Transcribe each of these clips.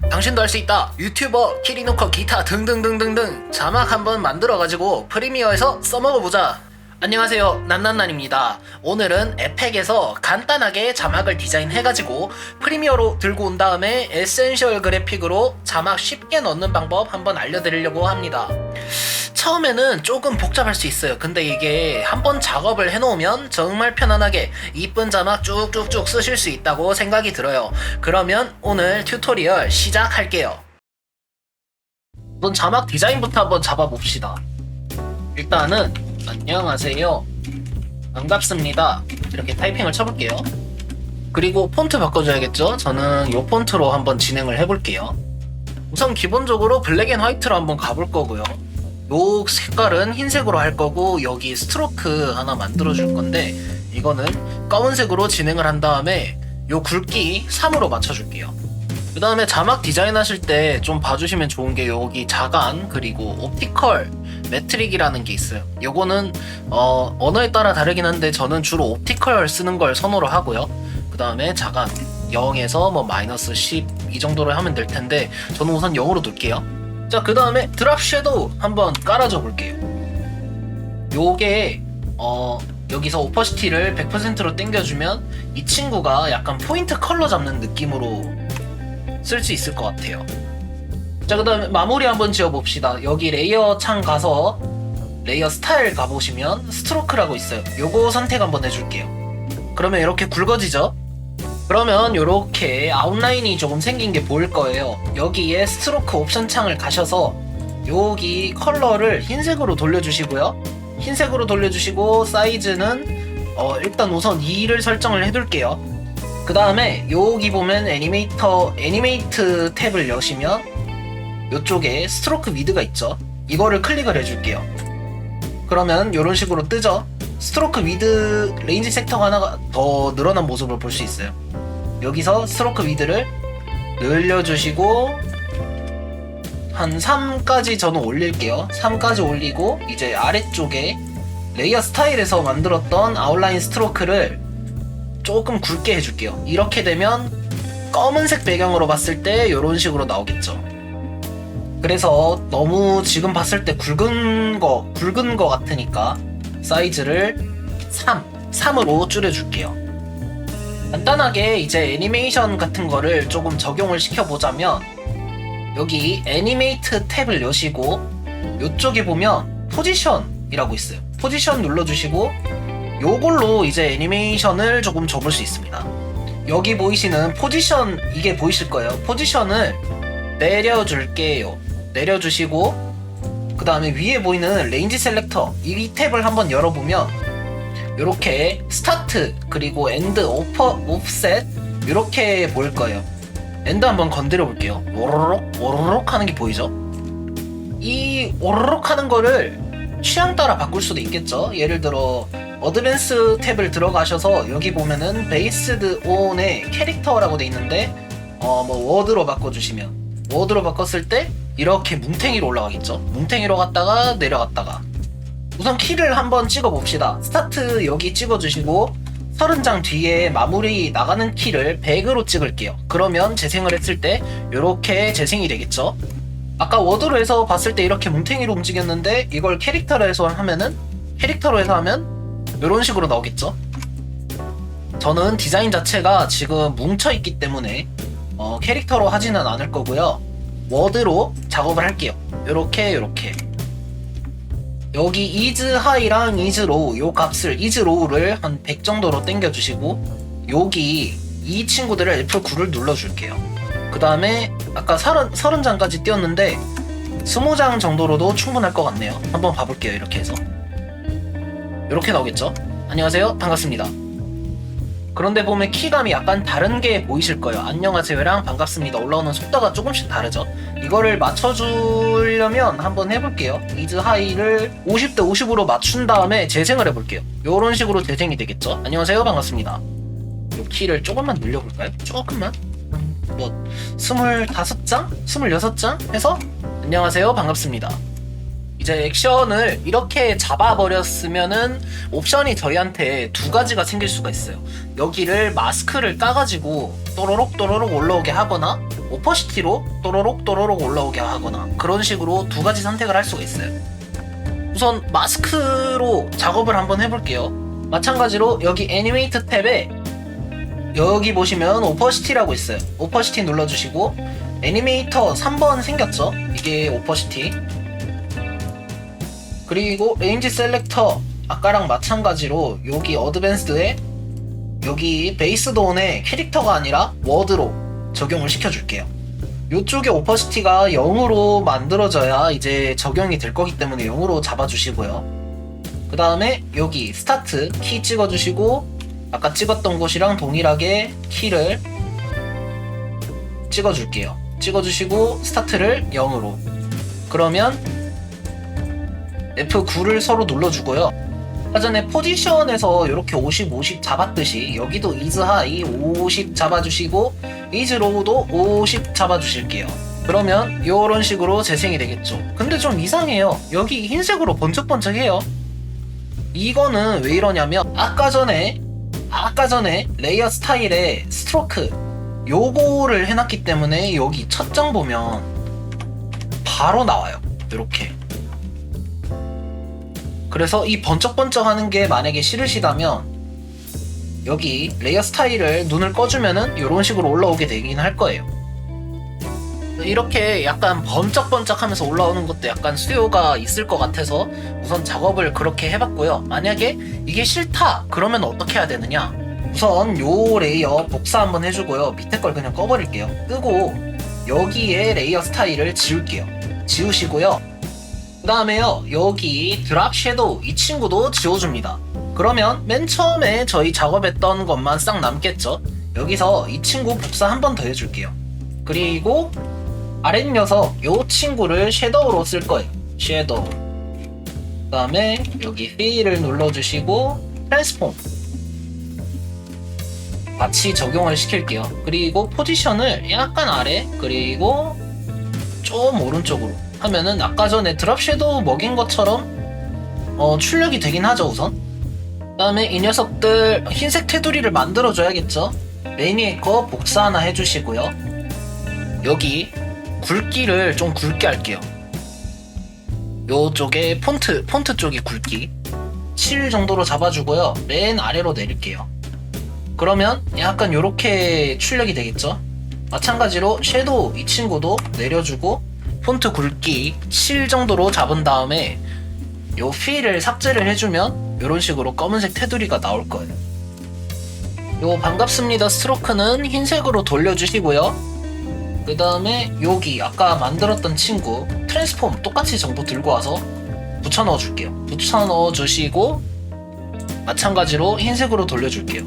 당신도 할 수 있다. 유튜버, 키리노커, 기타 등등등등등 자막 한번 만들어가지고 프리미어에서 써먹어보자. 안녕하세요, 난난난입니다. 오늘은 에펙에서 간단하게 자막을 디자인해가지고 프리미어로 들고 온 다음에 에센셜 그래픽으로 자막 쉽게 넣는 방법 한번 알려드리려고 합니다. 처음에는 조금 복잡할 수 있어요. 근데 이게 한번 작업을 해놓으면 정말 편안하게 이쁜 자막 쭉쭉쭉 쓰실 수 있다고 생각이 들어요. 그러면 오늘 튜토리얼 시작할게요. 우선 자막 디자인부터 한번 잡아봅시다. 일단은 안녕하세요, 반갑습니다, 이렇게 타이핑을 쳐볼게요. 그리고 폰트 바꿔줘야겠죠? 저는 이 폰트로 한번 진행을 해볼게요. 우선 기본적으로 블랙 앤 화이트로 한번 가볼 거고요. 요 색깔은 흰색으로 할 거고, 여기 스트로크 하나 만들어 줄 건데 이거는 검은색으로 진행을 한 다음에 요 굵기 3으로 맞춰 줄게요. 그 다음에 자막 디자인 하실 때 좀 봐주시면 좋은 게 여기 자간 그리고 옵티컬 매트릭이라는 게 있어요. 요거는 언어에 따라 다르긴 한데 저는 주로 옵티컬 쓰는 걸 선호를 하고요. 그 다음에 자간 0에서 뭐 마이너스 10 이 정도로 하면 될 텐데 저는 우선 0으로 둘게요. 자, 그 다음에 드랍 섀도우 한번 깔아줘 볼게요. 요게 여기서 오퍼시티를 100%로 당겨주면 이 친구가 약간 포인트 컬러 잡는 느낌으로 쓸 수 있을 것 같아요. 자, 그 다음에 마무리 한번 지어봅시다. 여기 레이어 창 가서 레이어 스타일 가보시면 스트로크라고 있어요. 요거 선택 한번 해줄게요. 그러면 이렇게 굵어지죠? 그러면 이렇게 아웃라인이 조금 생긴 게 보일 거예요. 여기에 스트로크 옵션 창을 가셔서 여기 컬러를 흰색으로 돌려주시고요. 흰색으로 돌려주시고 사이즈는 일단 우선 2를 설정을 해둘게요. 그 다음에 여기 보면 애니메이트 탭을 여시면 이쪽에 스트로크 위드가 있죠. 이거를 클릭을 해줄게요. 그러면 이런 식으로 뜨죠. 스트로크 위드 레인지 섹터가 하나가 더 늘어난 모습을 볼 수 있어요. 여기서 스트로크 위드를 늘려주시고 한 3까지 저는 올릴게요. 3까지 올리고 이제 아래쪽에 레이어 스타일에서 만들었던 아웃라인 스트로크를 조금 굵게 해줄게요. 이렇게 되면 검은색 배경으로 봤을 때 이런 식으로 나오겠죠. 그래서 너무 지금 봤을 때 굵은 거 같으니까 사이즈를 3으로 줄여줄게요. 간단하게 이제 애니메이션 같은 거를 조금 적용을 시켜보자면 여기 애니메이트 탭을 여시고 이쪽에 보면 포지션이라고 있어요. 포지션 눌러주시고 요걸로 이제 애니메이션을 조금 접을 수 있습니다. 여기 보이시는 포지션, 이게 보이실 거예요. 포지션을 내려줄게요. 내려주시고 그 다음에 위에 보이는 레인지 셀렉터 이 탭을 한번 열어보면 이렇게 스타트 그리고 엔드 옵셋 이렇게 보일 거예요. 엔드 한번 건드려 볼게요. 오로록 오로록 하는 게 보이죠? 이 오로록 하는 거를 취향 따라 바꿀 수도 있겠죠. 예를 들어 어드밴스 탭을 들어가셔서 여기 보면은 베이스드 온의 캐릭터라고 돼 있는데 뭐 워드로 바꿔주시면 워드로 바꿨을 때 이렇게 뭉탱이로 올라가겠죠. 뭉탱이로 갔다가 내려갔다가 우선 키를 한번 찍어 봅시다. 스타트 여기 찍어주시고 30장 뒤에 마무리 나가는 키를 100으로 찍을게요. 그러면 재생을 했을 때 이렇게 재생이 되겠죠. 아까 워드로 해서 봤을 때 이렇게 뭉탱이로 움직였는데 이걸 캐릭터로 해서 하면 이런 식으로 나오겠죠. 저는 디자인 자체가 지금 뭉쳐있기 때문에 캐릭터로 하지는 않을 거고요. 워드로 작업을 할게요. 요렇게 여기 is high랑 is low 요 값을 is low를 한 100 정도로 당겨주시고 여기 이 친구들을 F9를 눌러줄게요. 그 다음에 아까 30장까지 띄웠는데 20장 정도로도 충분할 것 같네요. 한번 봐볼게요. 이렇게 해서 이렇게 나오겠죠. 안녕하세요, 반갑습니다. 그런데 보면 키감이 약간 다른 게 보이실 거예요. 안녕하세요랑 반갑습니다 올라오는 속도가 조금씩 다르죠. 이거를 맞춰주려면 한번 해볼게요. is high를 50대 50으로 맞춘 다음에 재생을 해볼게요. 요런 식으로 재생이 되겠죠. 안녕하세요, 반갑습니다. 요 키를 조금만 늘려볼까요? 조금만? 뭐 25장? 26장 해서 안녕하세요, 반갑습니다 이제 액션을 이렇게 잡아버렸으면은 옵션이 저희한테 두 가지가 생길 수가 있어요. 여기를 마스크를 까가지고 또로록 또로록 올라오게 하거나 오퍼시티로 또로록 또로록 올라오게 하거나 그런 식으로 두 가지 선택을 할 수가 있어요. 우선 마스크로 작업을 한번 해볼게요. 마찬가지로 여기 애니메이트 탭에 여기 보시면 오퍼시티라고 있어요. 오퍼시티 눌러주시고 애니메이터 3번 생겼죠? 이게 오퍼시티. 그리고 레인지 셀렉터 아까랑 마찬가지로 여기 어드밴스드에 여기 베이스돈에 캐릭터가 아니라 워드로 적용을 시켜줄게요. 이쪽에 오퍼시티가 0으로 만들어져야 이제 적용이 될 거기 때문에 0으로 잡아주시고요. 그 다음에 여기 스타트 키 찍어주시고 아까 찍었던 곳이랑 동일하게 키를 찍어줄게요. 찍어주시고 스타트를 0으로. 그러면 F9를 서로 눌러주고요. 사전에 포지션에서 이렇게 50, 50 잡았듯이 여기도 is high 50 잡아주시고 is low도 50 잡아주실게요. 그러면 이런 식으로 재생이 되겠죠. 근데 좀 이상해요. 여기 흰색으로 번쩍번쩍해요. 이거는 왜 이러냐면 아까 전에 레이어 스타일의 스트로크 요거를 해놨기 때문에 여기 첫 장 보면 바로 나와요. 이렇게. 그래서 이 번쩍번쩍 하는 게 만약에 싫으시다면 여기 레이어 스타일을 눈을 꺼주면은 이런 식으로 올라오게 되긴 할 거예요. 이렇게 약간 번쩍번쩍 하면서 올라오는 것도 약간 수요가 있을 것 같아서 우선 작업을 그렇게 해봤고요. 만약에 이게 싫다 그러면 어떻게 해야 되느냐, 우선 요 레이어 복사 한번 해주고요. 밑에 걸 그냥 꺼버릴게요. 끄고 여기에 레이어 스타일을 지울게요. 지우시고요. 그 다음에요 여기 드랍 섀도우 이 친구도 지워줍니다. 그러면 맨 처음에 저희 작업했던 것만 싹 남겠죠. 여기서 이 친구 복사 한 번 더 해줄게요. 그리고 아랫 녀석 요 친구를 섀도우로 쓸 거예요. 섀도우. 그 다음에 여기 F를 눌러주시고 트랜스폼 같이 적용을 시킬게요. 그리고 포지션을 약간 아래 그리고 좀 오른쪽으로 하면은 아까 전에 드랍 섀도우 먹인 것처럼 출력이 되긴 하죠. 우선 그 다음에 이 녀석들 흰색 테두리를 만들어줘야겠죠. 매니에이커 복사 하나 해주시고요. 여기 굵기를 좀 굵게 할게요. 요쪽에 폰트 쪽이 굵기 7 정도로 잡아주고요. 맨 아래로 내릴게요. 그러면 약간 요렇게 출력이 되겠죠. 마찬가지로 섀도우 이 친구도 내려주고 폰트 굵기 7 정도로 잡은 다음에 요 필을 삭제를 해주면 요런 식으로 검은색 테두리가 나올 거예요. 요 반갑습니다 스트로크는 흰색으로 돌려주시고요. 그 다음에 여기 아까 만들었던 친구 트랜스폼 똑같이 정보 들고 와서 붙여 넣어 줄게요. 붙여 넣어 주시고 마찬가지로 흰색으로 돌려줄게요.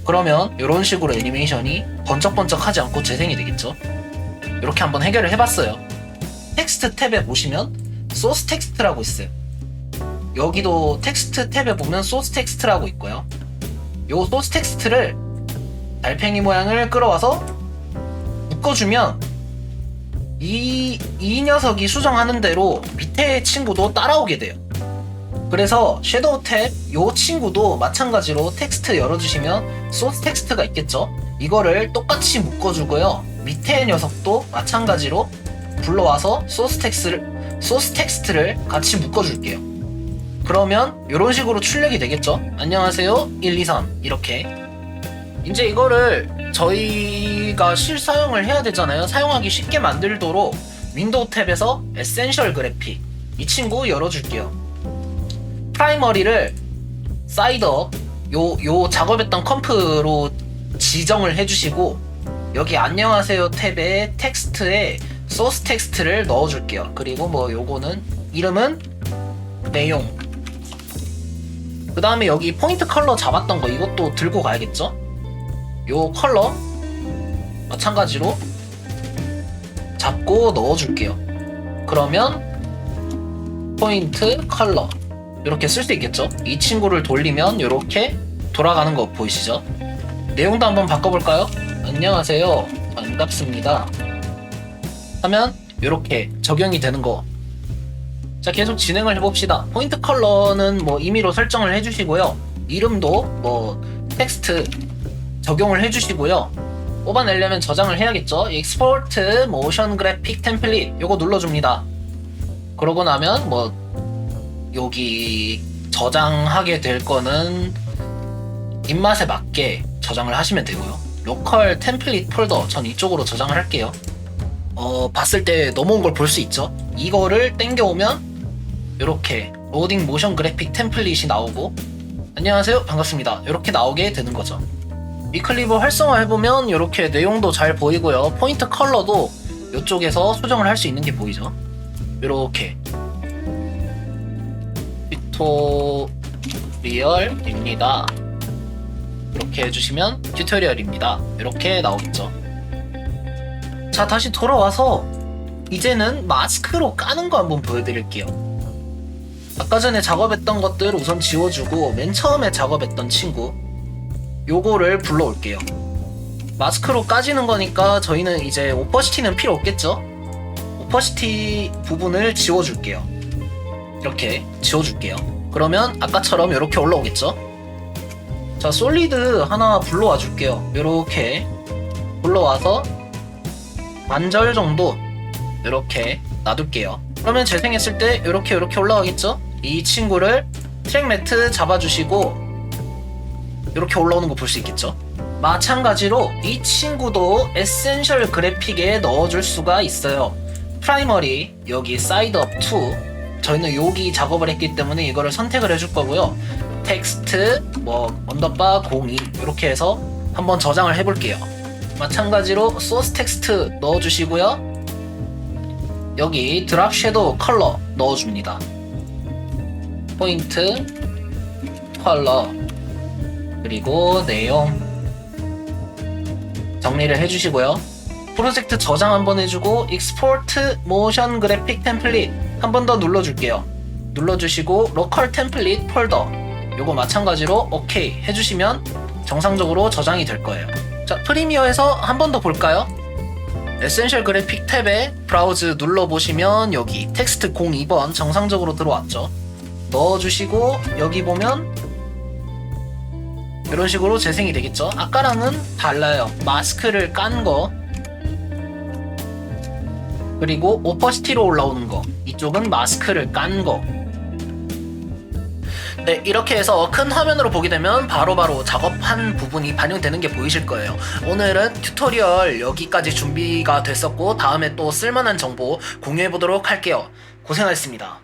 그러면 이런 식으로 애니메이션이 번쩍번쩍 하지 않고 재생이 되겠죠. 이렇게 한번 해결을 해봤어요. 텍스트 탭에 보시면 소스 텍스트라고 있어요. 여기도 텍스트 탭에 보면 소스 텍스트라고 있고요. 요 소스 텍스트를 달팽이 모양을 끌어와서 묶어주면 이 녀석이 수정하는 대로 밑에 친구도 따라오게 돼요. 그래서 섀도우 탭 요 친구도 마찬가지로 텍스트 열어주시면 소스 텍스트가 있겠죠. 이거를 똑같이 묶어주고요. 밑에 녀석도 마찬가지로 불러와서 소스 텍스트를 같이 묶어줄게요. 그러면 이런 식으로 출력이 되겠죠. 안녕하세요 1, 2, 3 이렇게. 이제 이거를 저희가 실사용을 해야 되잖아요. 사용하기 쉽게 만들도록 윈도우 탭에서 에센셜 그래픽 이 친구 열어줄게요. 프라이머리를 사이더 요 작업했던 컴프로 지정을 해주시고 여기 안녕하세요 탭에 텍스트에 소스 텍스트를 넣어줄게요. 그리고 뭐 요거는 이름은 내용. 그 다음에 여기 포인트 컬러 잡았던 거 이것도 들고 가야겠죠. 요 컬러 마찬가지로 잡고 넣어줄게요. 그러면 포인트 컬러 이렇게 쓸 수 있겠죠. 이 친구를 돌리면 이렇게 돌아가는 거 보이시죠? 내용도 한번 바꿔볼까요? 안녕하세요 반갑습니다 하면 이렇게 적용이 되는 거 자, 계속 진행을 해봅시다. 포인트 컬러는 뭐 임의로 설정을 해주시고요. 이름도 뭐 텍스트 적용을 해주시고요. 뽑아내려면 저장을 해야겠죠. Export Motion Graphic Template 요거 눌러줍니다. 그러고 나면 뭐 여기 저장하게 될 거는 입맛에 맞게 저장을 하시면 되고요. 로컬 템플릿 폴더 전 이쪽으로 저장을 할게요. 봤을 때 넘어온 걸 볼 수 있죠. 이거를 땡겨오면 이렇게 로딩 모션 그래픽 템플릿이 나오고 안녕하세요 반갑습니다 이렇게 나오게 되는 거죠. 위클리브 활성화 해보면 이렇게 내용도 잘 보이고요. 포인트 컬러도 이쪽에서 수정을 할 수 있는 게 보이죠. 이렇게 튜토리얼입니다. 이렇게 해주시면 튜토리얼입니다. 이렇게 나오겠죠. 자, 다시 돌아와서 이제는 마스크로 까는 거 한번 보여드릴게요. 아까 전에 작업했던 것들 우선 지워주고 맨 처음에 작업했던 친구 요거를 불러올게요. 마스크로 까지는 거니까 저희는 이제 오퍼시티는 필요 없겠죠? 오퍼시티 부분을 지워줄게요. 이렇게 지워줄게요. 그러면 아까처럼 이렇게 올라오겠죠? 자, 솔리드 하나 불러와 줄게요. 이렇게 불러와서 반절 정도 이렇게 놔둘게요. 그러면 재생했을 때 이렇게 올라가겠죠? 이 친구를 트랙 매트 잡아주시고 이렇게 올라오는 거 볼 수 있겠죠? 마찬가지로 이 친구도 에센셜 그래픽에 넣어줄 수가 있어요. 프라이머리 여기 사이드업 2 저희는 여기 작업을 했기 때문에 이거를 선택을 해줄 거고요. 텍스트 뭐 언더바 02 이렇게 해서 한번 저장을 해볼게요. 마찬가지로 소스 텍스트 넣어주시고요. 여기 드랍 섀도우 컬러 넣어줍니다. 포인트 컬러 그리고 내용 정리를 해주시고요. 프로젝트 저장 한번 해주고 Export Motion Graphic Template 한 번 더 눌러줄게요. 눌러주시고 로컬 템플릿 폴더 요거 마찬가지로 OK 해주시면 정상적으로 저장이 될 거예요. 자, 프리미어에서 한 번 더 볼까요? 에센셜 그래픽 탭에 브라우즈 눌러보시면 여기 텍스트 02번 정상적으로 들어왔죠. 넣어주시고 여기 보면 이런 식으로 재생이 되겠죠. 아까랑은 달라요. 마스크를 깐 거 그리고 오퍼시티로 올라오는 거 이쪽은 마스크를 깐 거. 네, 이렇게 해서 큰 화면으로 보게 되면 바로바로 작업한 부분이 반영되는 게 보이실 거예요. 오늘은 튜토리얼 여기까지 준비가 됐었고 다음에 또 쓸만한 정보 공유해 보도록 할게요. 고생하셨습니다.